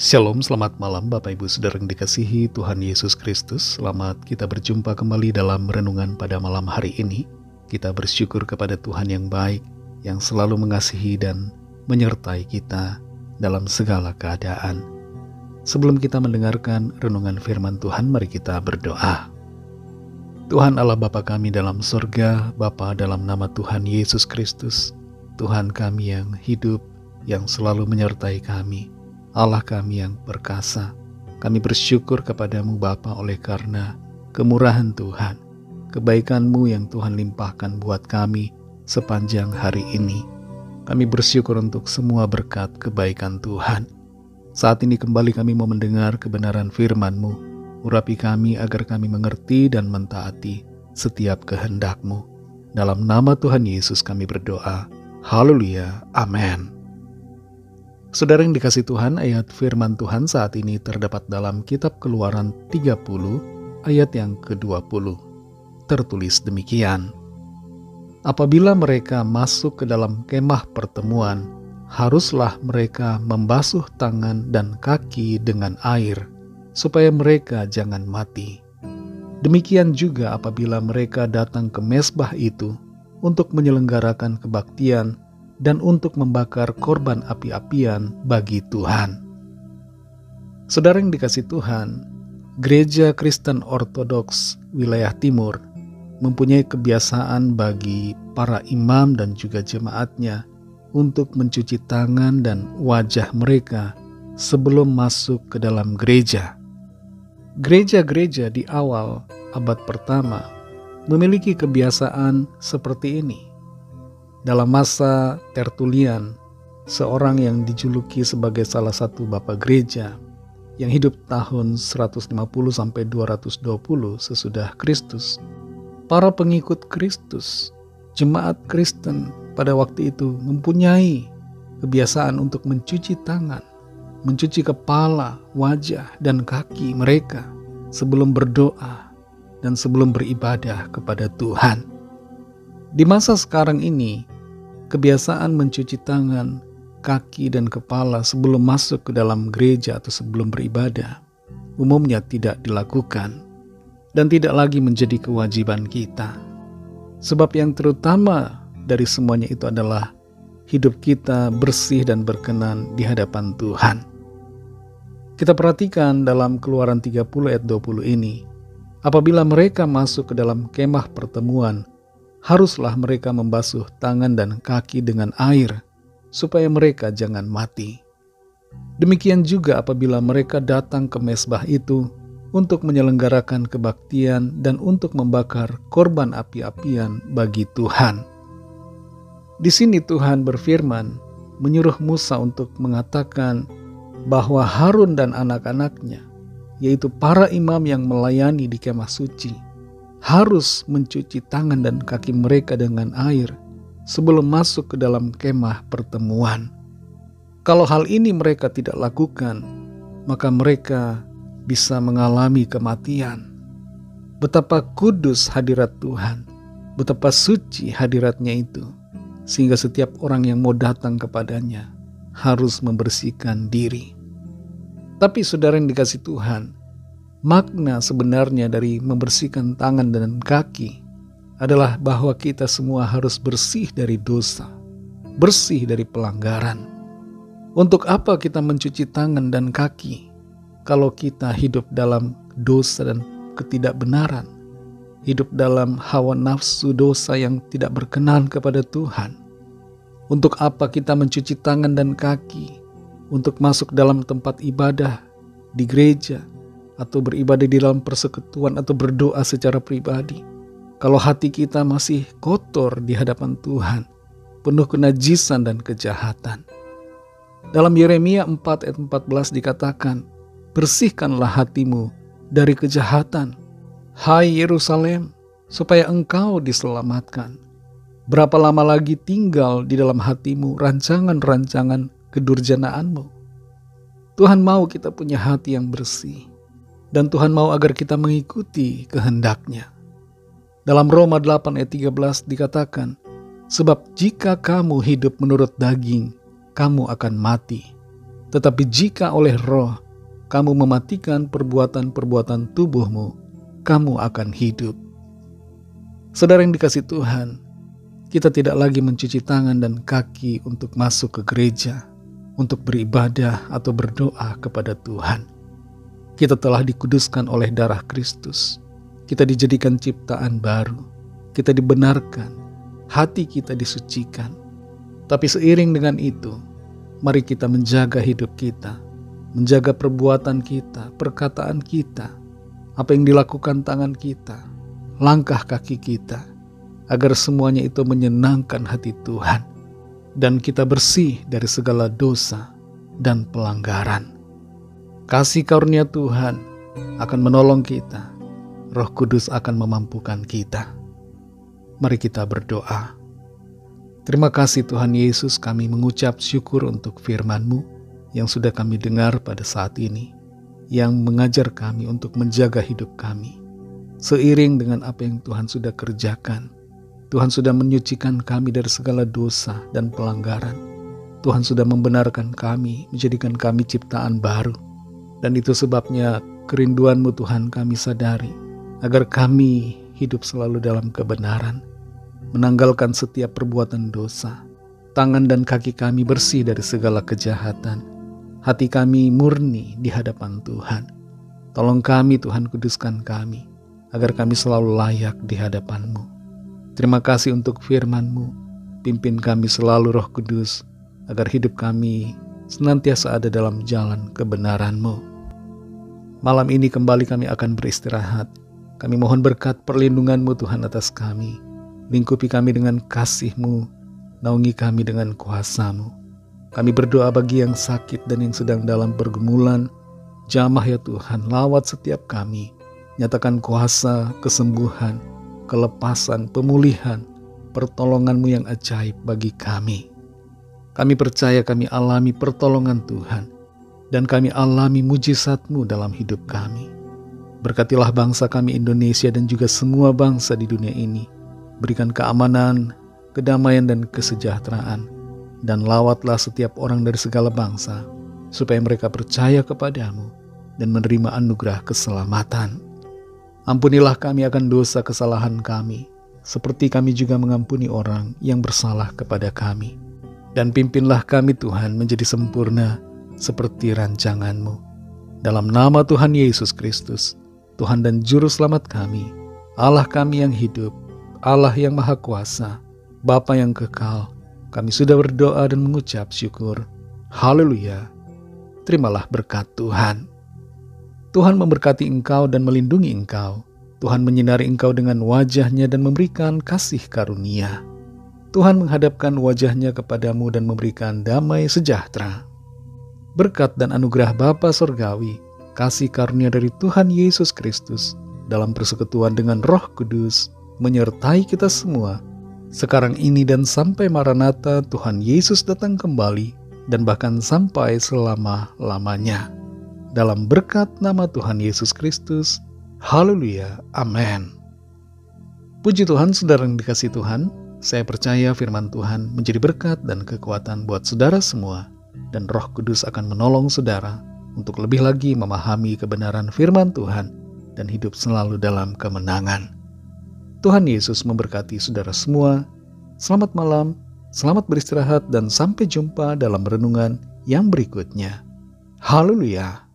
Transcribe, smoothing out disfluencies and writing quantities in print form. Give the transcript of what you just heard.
Shalom, selamat malam Bapak Ibu Saudara yang dikasihi Tuhan Yesus Kristus. Selamat kita berjumpa kembali dalam renungan pada malam hari ini. Kita bersyukur kepada Tuhan yang baik, yang selalu mengasihi dan menyertai kita dalam segala keadaan. Sebelum kita mendengarkan renungan firman Tuhan, mari kita berdoa. Tuhan Allah Bapa kami dalam surga, Bapa dalam nama Tuhan Yesus Kristus, Tuhan kami yang hidup, yang selalu menyertai kami, Allah kami yang perkasa, kami bersyukur kepadamu Bapa oleh karena kemurahan Tuhan, kebaikan-Mu yang Tuhan limpahkan buat kami sepanjang hari ini. Kami bersyukur untuk semua berkat kebaikan Tuhan. Saat ini kembali kami mau mendengar kebenaran firman-Mu. Urapi kami agar kami mengerti dan mentaati setiap kehendak-Mu. Dalam nama Tuhan Yesus kami berdoa. Haleluya. Amin. Saudara yang dikasih Tuhan, ayat firman Tuhan saat ini terdapat dalam kitab Keluaran 30 ayat yang ke-20. Tertulis demikian. Apabila mereka masuk ke dalam kemah pertemuan, haruslah mereka membasuh tangan dan kaki dengan air, supaya mereka jangan mati. Demikian juga apabila mereka datang ke mezbah itu untuk menyelenggarakan kebaktian dan untuk membakar korban api-apian bagi Tuhan. Saudara yang dikasih Tuhan, Gereja Kristen Ortodoks Wilayah Timur mempunyai kebiasaan bagi para imam dan juga jemaatnya untuk mencuci tangan dan wajah mereka sebelum masuk ke dalam gereja. Gereja-gereja di awal abad pertama memiliki kebiasaan seperti ini. Dalam masa Tertullian, seorang yang dijuluki sebagai salah satu bapak gereja yang hidup tahun 150-220 sesudah Kristus, para pengikut Kristus, jemaat Kristen pada waktu itu mempunyai kebiasaan untuk mencuci tangan, mencuci kepala, wajah, dan kaki mereka sebelum berdoa dan sebelum beribadah kepada Tuhan. Di masa sekarang ini, kebiasaan mencuci tangan, kaki, dan kepala sebelum masuk ke dalam gereja atau sebelum beribadah umumnya tidak dilakukan dan tidak lagi menjadi kewajiban kita. Sebab yang terutama dari semuanya itu adalah hidup kita bersih dan berkenan di hadapan Tuhan. Kita perhatikan dalam Keluaran 30 ayat 20 ini, apabila mereka masuk ke dalam kemah pertemuan, haruslah mereka membasuh tangan dan kaki dengan air, supaya mereka jangan mati. Demikian juga apabila mereka datang ke mezbah itu untuk menyelenggarakan kebaktian dan untuk membakar korban api-apian bagi Tuhan. Di sini Tuhan berfirman, menyuruh Musa untuk mengatakan bahwa Harun dan anak-anaknya, yaitu para imam yang melayani di kemah suci, harus mencuci tangan dan kaki mereka dengan air sebelum masuk ke dalam kemah pertemuan. Kalau hal ini mereka tidak lakukan, maka mereka bisa mengalami kematian. Betapa kudus hadirat Tuhan, betapa suci hadiratnya itu, sehingga setiap orang yang mau datang kepadanya harus membersihkan diri. Tapi saudara yang dikasih Tuhan, makna sebenarnya dari membersihkan tangan dan kaki adalah bahwa kita semua harus bersih dari dosa, bersih dari pelanggaran. Untuk apa kita mencuci tangan dan kaki kalau kita hidup dalam dosa dan ketidakbenaran, hidup dalam hawa nafsu dosa yang tidak berkenan kepada Tuhan? Untuk apa kita mencuci tangan dan kaki untuk masuk dalam tempat ibadah di gereja, atau beribadah di dalam persekutuan atau berdoa secara pribadi, kalau hati kita masih kotor di hadapan Tuhan, penuh kenajisan dan kejahatan? Dalam Yeremia 4 ayat 14 dikatakan, bersihkanlah hatimu dari kejahatan, hai Yerusalem, supaya engkau diselamatkan. Berapa lama lagi tinggal di dalam hatimu rancangan-rancangan kedurjanaanmu? Tuhan mau kita punya hati yang bersih, dan Tuhan mau agar kita mengikuti kehendak-Nya. Dalam Roma 8 ayat 13 dikatakan, sebab jika kamu hidup menurut daging, kamu akan mati. Tetapi jika oleh Roh kamu mematikan perbuatan-perbuatan tubuhmu, kamu akan hidup. Saudara yang dikasihi Tuhan, kita tidak lagi mencuci tangan dan kaki untuk masuk ke gereja, untuk beribadah atau berdoa kepada Tuhan. Kita telah dikuduskan oleh darah Kristus. Kita dijadikan ciptaan baru. Kita dibenarkan. Hati kita disucikan. Tapi seiring dengan itu, mari kita menjaga hidup kita, menjaga perbuatan kita, perkataan kita, apa yang dilakukan tangan kita, langkah kaki kita, agar semuanya itu menyenangkan hati Tuhan, dan kita bersih dari segala dosa dan pelanggaran. Kasih karunia Tuhan akan menolong kita, Roh Kudus akan memampukan kita. Mari kita berdoa. Terima kasih Tuhan Yesus, kami mengucap syukur untuk firman-Mu yang sudah kami dengar pada saat ini, yang mengajar kami untuk menjaga hidup kami. Seiring dengan apa yang Tuhan sudah kerjakan, Tuhan sudah menyucikan kami dari segala dosa dan pelanggaran. Tuhan sudah membenarkan kami, menjadikan kami ciptaan baru. Dan itu sebabnya kerinduan-Mu Tuhan kami sadari, agar kami hidup selalu dalam kebenaran, menanggalkan setiap perbuatan dosa. Tangan dan kaki kami bersih dari segala kejahatan. Hati kami murni di hadapan Tuhan. Tolong kami Tuhan, kuduskan kami, agar kami selalu layak di hadapan-Mu. Terima kasih untuk firman-Mu. Pimpin kami selalu Roh Kudus, agar hidup kami senantiasa ada dalam jalan kebenaran-Mu. Malam ini kembali kami akan beristirahat. Kami mohon berkat perlindungan-Mu Tuhan atas kami. Lingkupi kami dengan kasih-Mu, naungi kami dengan kuasa-Mu. Kami berdoa bagi yang sakit dan yang sedang dalam pergumulan. Jamah ya Tuhan, lawat setiap kami. Nyatakan kuasa, kesembuhan, kelepasan, pemulihan, pertolongan-Mu yang ajaib bagi kami. Kami percaya kami alami pertolongan Tuhan, dan kami alami mujizat-Mu dalam hidup kami. Berkatilah bangsa kami Indonesia dan juga semua bangsa di dunia ini. Berikan keamanan, kedamaian dan kesejahteraan, dan lawatlah setiap orang dari segala bangsa, supaya mereka percaya kepadamu dan menerima anugerah keselamatan. Ampunilah kami akan dosa kesalahan kami, seperti kami juga mengampuni orang yang bersalah kepada kami. Dan pimpinlah kami Tuhan menjadi sempurna seperti rancangan-Mu. Dalam nama Tuhan Yesus Kristus, Tuhan dan Juru Selamat kami, Allah kami yang hidup, Allah yang Maha Kuasa, Bapa yang kekal, kami sudah berdoa dan mengucap syukur. Haleluya. Terimalah berkat Tuhan. Tuhan memberkati engkau dan melindungi engkau. Tuhan menyinari engkau dengan wajah-Nya dan memberikan kasih karunia. Tuhan menghadapkan wajah-Nya kepadamu dan memberikan damai sejahtera. Berkat dan anugerah Bapa Sorgawi, kasih karunia dari Tuhan Yesus Kristus, dalam persekutuan dengan Roh Kudus, menyertai kita semua, sekarang ini dan sampai Maranatha Tuhan Yesus datang kembali, dan bahkan sampai selama-lamanya. Dalam berkat nama Tuhan Yesus Kristus, haleluya, amin. Puji Tuhan, saudara yang dikasihi Tuhan, saya percaya firman Tuhan menjadi berkat dan kekuatan buat saudara semua, dan Roh Kudus akan menolong saudara untuk lebih lagi memahami kebenaran firman Tuhan dan hidup selalu dalam kemenangan. Tuhan Yesus memberkati saudara semua. Selamat malam, selamat beristirahat, dan sampai jumpa dalam renungan yang berikutnya. Haleluya.